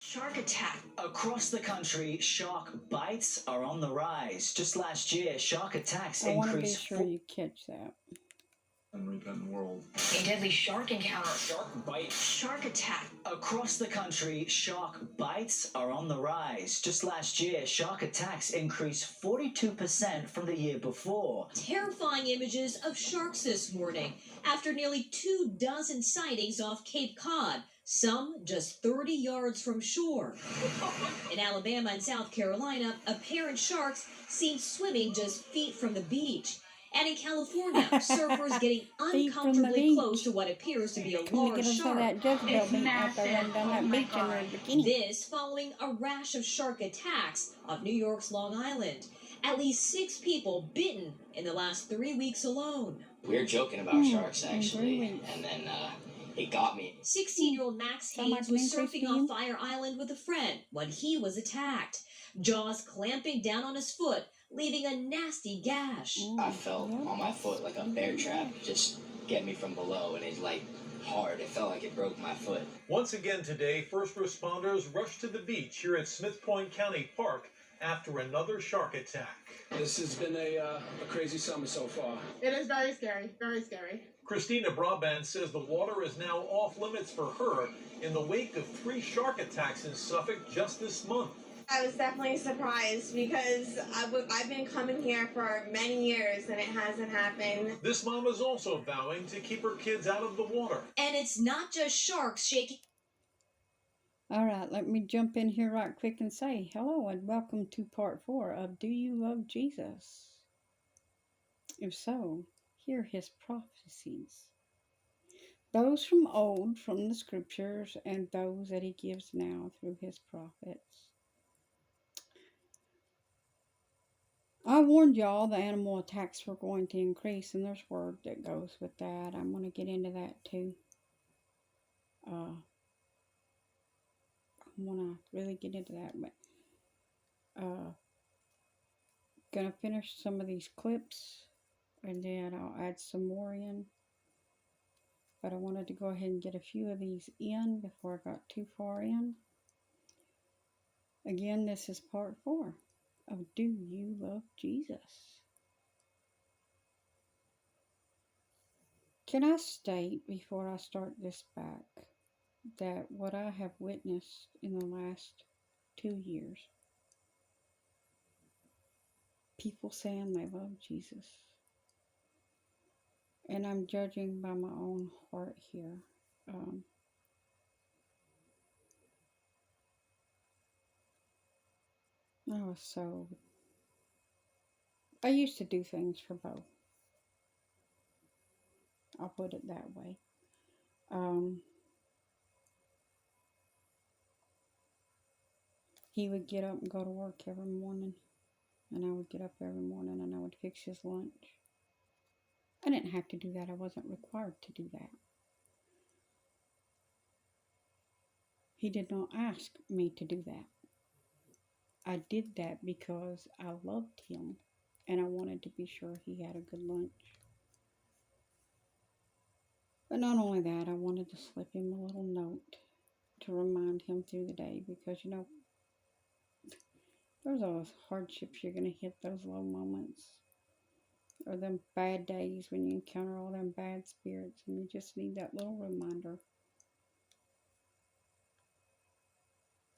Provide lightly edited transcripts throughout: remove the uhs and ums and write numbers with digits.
Shark attack. Across the country, shark bites are on the rise. Just last year, shark attacks I want to be increased. sure you catch that. Unrepentant world. A deadly shark encounter. Shark bite. Shark attack. Across the country, shark bites are on the rise. Just last year, shark attacks increased 42% from the year before. Terrifying images of sharks this morning after nearly 24 sightings off Cape Cod, some just 30 yards from shore. In Alabama and South Carolina, apparent sharks seen swimming just feet from the beach. And in California, surfers getting uncomfortably close to what appears to be a large shark. This following a rash of shark attacks off New York's Long Island. At least 6 people bitten in the last 3 weeks alone. We were joking about sharks, actually, and then it got me. 16-year-old Max Haynes was surfing off Fire Island with a friend when he was attacked. Jaws clamping down on his foot, leaving a nasty gash. I felt on my foot like a bear trap just get me from below, and it's like hard. It felt like it broke my foot. Once again today, first responders rushed to the beach here at Smith Point County Park after another shark attack. This has been a crazy summer so far. It is very scary, very scary. Christina Brabant says the water is now off limits for her in the wake of 3 shark attacks in Suffolk just this month. I was definitely surprised because I've been coming here for many years and it hasn't happened. This mom is also vowing to keep her kids out of the water. And it's not just sharks shaking. All right, let me jump in here right quick and say hello and welcome to part 4 of Do You Love Jesus? If so, hear his prophecies. Those from old, from the scriptures, and those that he gives now through his prophets. I warned y'all the animal attacks were going to increase, and there's word that goes with that. I'm going to get into that too. I want to really get into that, but gonna finish some of these clips, and then I'll add some more in. But I wanted to go ahead and get a few of these in before I got too far in. Again, this is part 4 of Do You Love Jesus? Can I state before I start this back that what I have witnessed in the last 2 years, people saying they love Jesus, and I'm judging by my own heart here. I used to do things for both. I'll put it that way. He would get up and go to work every morning, and I would get up every morning and I would fix his lunch. I didn't have to do that. I wasn't required to do that. He did not ask me to do that. I did that because I loved him and I wanted to be sure he had a good lunch. But not only that, I wanted to slip him a little note to remind him through the day, because, you know, there's those hardships you're going to hit, those low moments, or them bad days when you encounter all them bad spirits, and you just need that little reminder.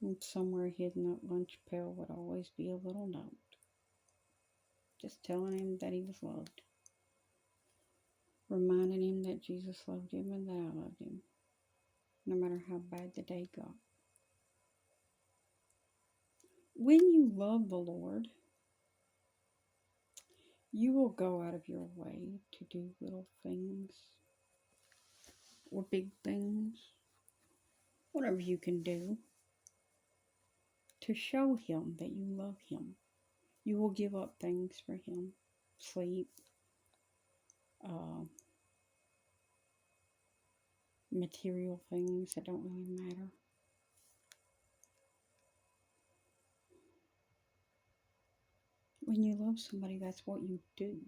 And somewhere hidden that lunch pail would always be a little note, just telling him that he was loved, reminding him that Jesus loved him and that I loved him, no matter how bad the day got. When you love the Lord, you will go out of your way to do little things or big things, whatever you can do, to show him that you love him. You will give up things for him, sleep, material things that don't really matter. When you love somebody, that's what you do.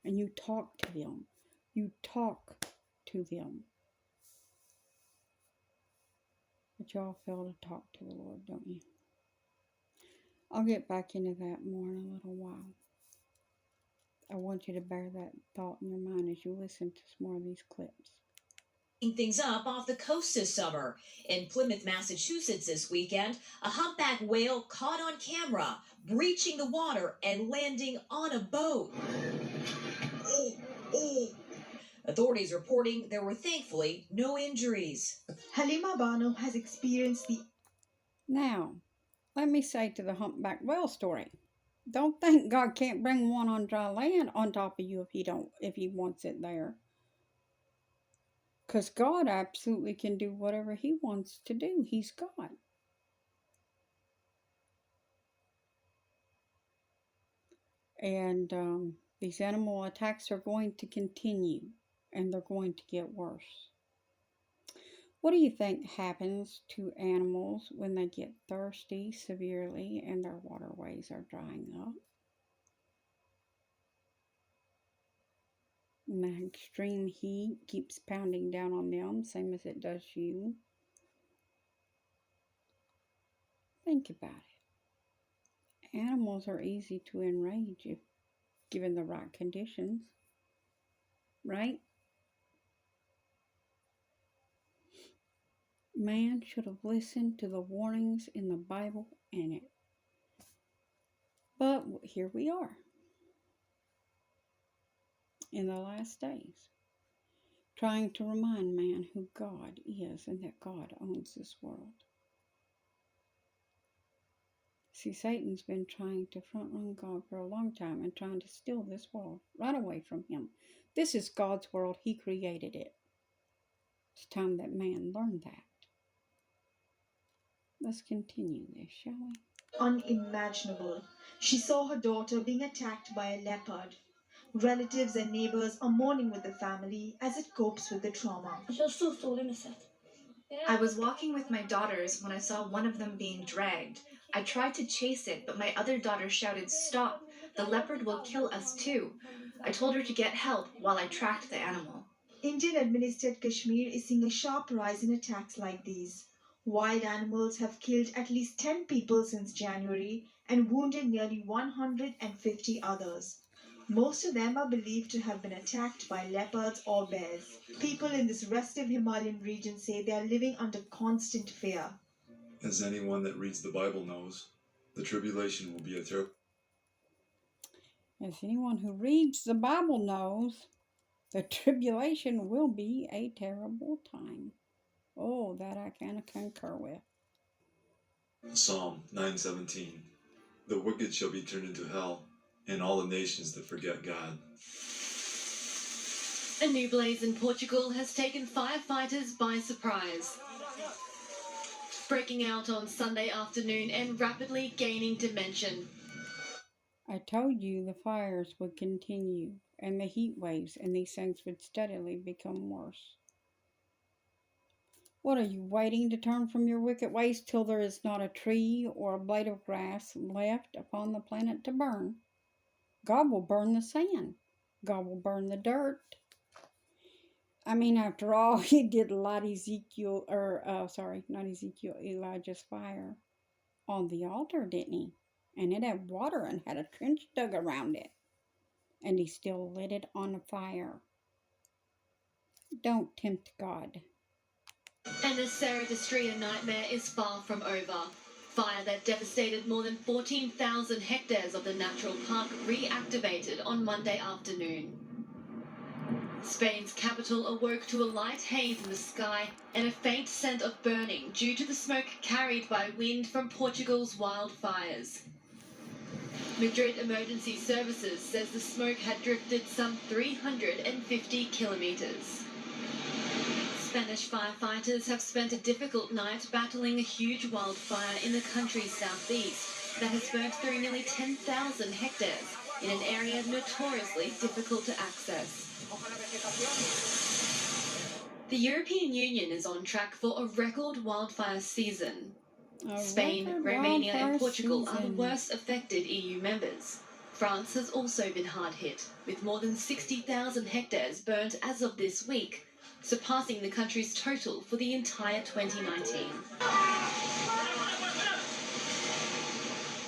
And you talk to them. You talk to them. But y'all feel to talk to the Lord, don't you? I'll get back into that more in a little while. I want you to bear that thought in your mind as you listen to some more of these clips. Things up off the coast this summer. In Plymouth, Massachusetts this weekend, a humpback whale caught on camera, breaching the water and landing on a boat. Authorities reporting there were thankfully no injuries. Halima Bano has experienced the... Now, let me say to the humpback whale story, don't think God can't bring one on dry land on top of you if he wants it there. Because God absolutely can do whatever he wants to do. He's God. And these animal attacks are going to continue. And they're going to get worse. What do you think happens to animals when they get thirsty severely and their waterways are drying up? And the extreme heat keeps pounding down on them, same as it does you. Think about it. Animals are easy to enrage if given the right conditions, right? Man should have listened to the warnings in the Bible but here we are in the last days, trying to remind man who God is and that God owns this world. See, Satan's been trying to front-run God for a long time and trying to steal this world right away from him. This is God's world. He created it. It's time that man learned that. Let's continue this, shall we? Unimaginable. She saw her daughter being attacked by a leopard. Relatives and neighbors are mourning with the family as it copes with the trauma. I was walking with my daughters when I saw one of them being dragged. I tried to chase it, but my other daughter shouted, "Stop! The leopard will kill us too." I told her to get help while I tracked the animal. Indian-administered Kashmir is seeing a sharp rise in attacks like these. Wild animals have killed at least 10 people since January and wounded nearly 150 others. Most of them are believed to have been attacked by leopards or bears. People in this restive Himalayan region say they are living under constant fear. As anyone that reads the Bible knows, the tribulation will be a terrible... As anyone who reads the Bible knows, the tribulation will be a terrible time. Oh, that I can concur with. Psalm 9:17. The wicked shall be turned into hell, and all the nations that forget God. A new blaze in Portugal has taken firefighters by surprise. Breaking out on Sunday afternoon and rapidly gaining dimension. I told you the fires would continue, and the heat waves and these things would steadily become worse. What are you waiting to turn from your wicked ways till there is not a tree or a blade of grass left upon the planet to burn? God will burn the sand. God will burn the dirt. I mean, after all, he did light Elijah's fire on the altar, didn't he? And it had water and had a trench dug around it. And he still lit it on fire. Don't tempt God. And the Saradistria nightmare is far from over. Fire that devastated more than 14,000 hectares of the natural park reactivated on Monday afternoon. Spain's capital awoke to a light haze in the sky and a faint scent of burning due to the smoke carried by wind from Portugal's wildfires. Madrid Emergency Services says the smoke had drifted some 350 kilometers. Spanish firefighters have spent a difficult night battling a huge wildfire in the country's southeast that has burnt through nearly 10,000 hectares in an area notoriously difficult to access. The European Union is on track for a record wildfire season. Spain, Romania and Portugal are the worst affected EU members. France has also been hard hit, with more than 60,000 hectares burnt as of this week, surpassing the country's total for the entire 2019.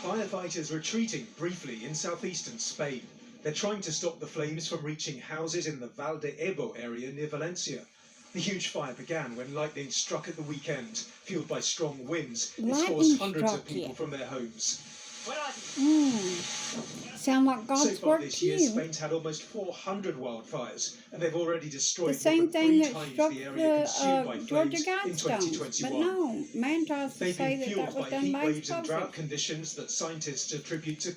Firefighters retreating briefly in southeastern Spain. They're trying to stop the flames from reaching houses in the Val de Ebo area near Valencia. The huge fire began when lightning struck at the weekend, fueled by strong winds. It's forced hundreds of people from their homes. Sound like God's so far work this to year, you. Spain's had almost 400 wildfires, and they've already destroyed The same more than thing 3 that times struck the area consumed by the Georgia flames in Guidestones. 2021. But no, man tries to They've say been that fueled that was by done heat by waves and drought explosives. conditions that scientists attribute to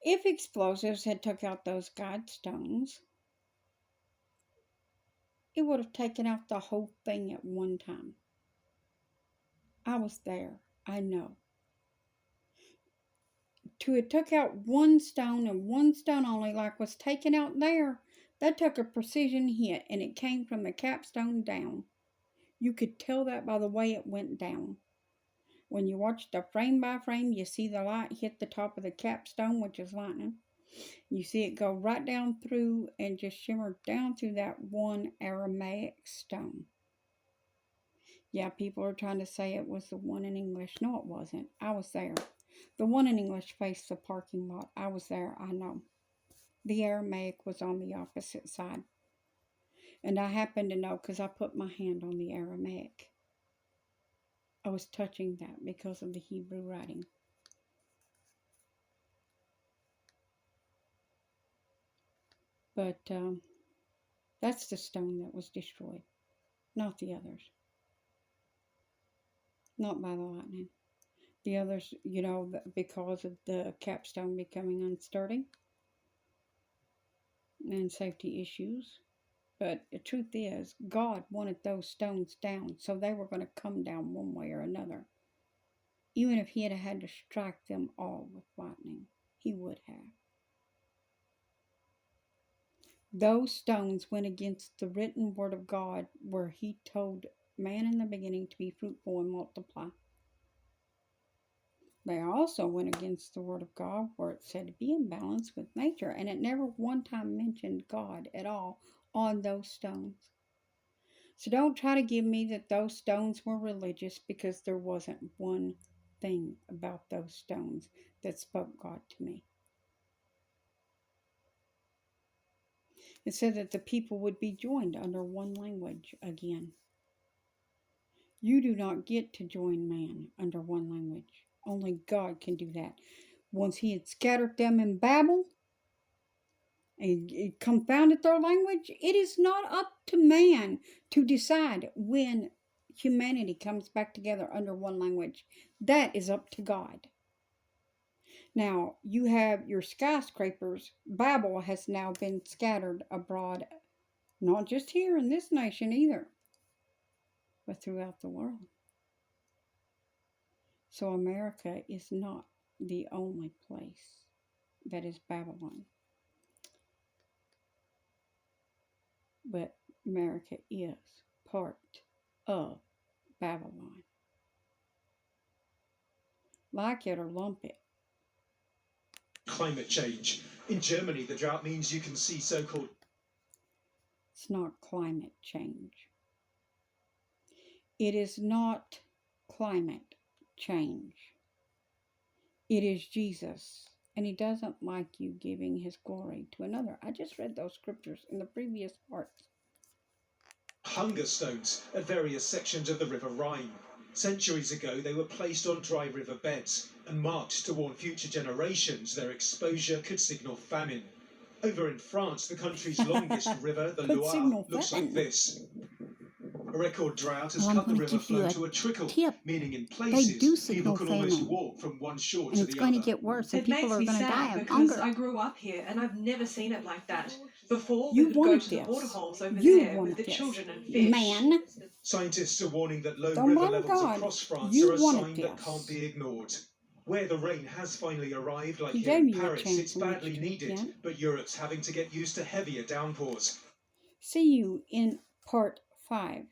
If explosives had took out those Guidestones, it would have taken out the whole thing at one time. I was there. I know. To have took out one stone and one stone only, like was taken out there, that took a precision hit, and it came from the capstone down. You could tell that by the way it went down. When you watch the frame by frame, you see the light hit the top of the capstone, which is lightning. You see it go right down through and just shimmer down through that one Aramaic stone. Yeah, people are trying to say it was the one in English. No, it wasn't. I was there. The one in English faced the parking lot. I was there, I know. The Aramaic was on the opposite side. And I happen to know because I put my hand on the Aramaic. I was touching that because of the Hebrew writing. But that's the stone that was destroyed, not the others. Not by the lightning. The others, you know, because of the capstone becoming unsturdy and safety issues. But the truth is, God wanted those stones down, so they were going to come down one way or another. Even if he had had to strike them all with lightning, he would have. Those stones went against the written word of God, where he told man in the beginning to be fruitful and multiply. They also went against the word of God, where it said to be in balance with nature, and it never one time mentioned God at all on those stones. So don't try to give me that those stones were religious, because there wasn't one thing about those stones that spoke God to me. It said that the people would be joined under one language again. You do not get to join man under one language. Only God can do that. Once he had scattered them in Babel and it confounded their language, it is not up to man to decide when humanity comes back together under one language. That is up to God. Now, you have your skyscrapers. Babel has now been scattered abroad, not just here in this nation either, but throughout the world. So America is not the only place that is Babylon. But America is part of Babylon. Like it or lump it. climate change. In Germany, the drought means you can see so-called... It's not climate change. It is not climate change. It is Jesus. And he doesn't like you giving his glory to another. I just read those scriptures in the previous parts. hunger stones at various sections of the River Rhine. Centuries ago, they were placed on dry river beds and marked to warn future generations their exposure could signal famine. Over in France, the country's longest river, the Loire, looks like this. A record drought has cut the river flow to a trickle, meaning in places people can almost walk from one shore to the other. And it's going to get worse, and It people makes are me going to sad die of because hunger. I grew up here and I've never seen it like that. Before, You we could go wanted to the this. waterholes over You there with wanted the this. children and fish. Man, Scientists are warning that low Don't river blame levels God. across France You are a wanted sign that this. can't be ignored. Where the rain has finally arrived, like He here gave in you a Paris, chance it's in which badly to needed, repent. but Europe's having to get used to heavier downpours. see you in part 5.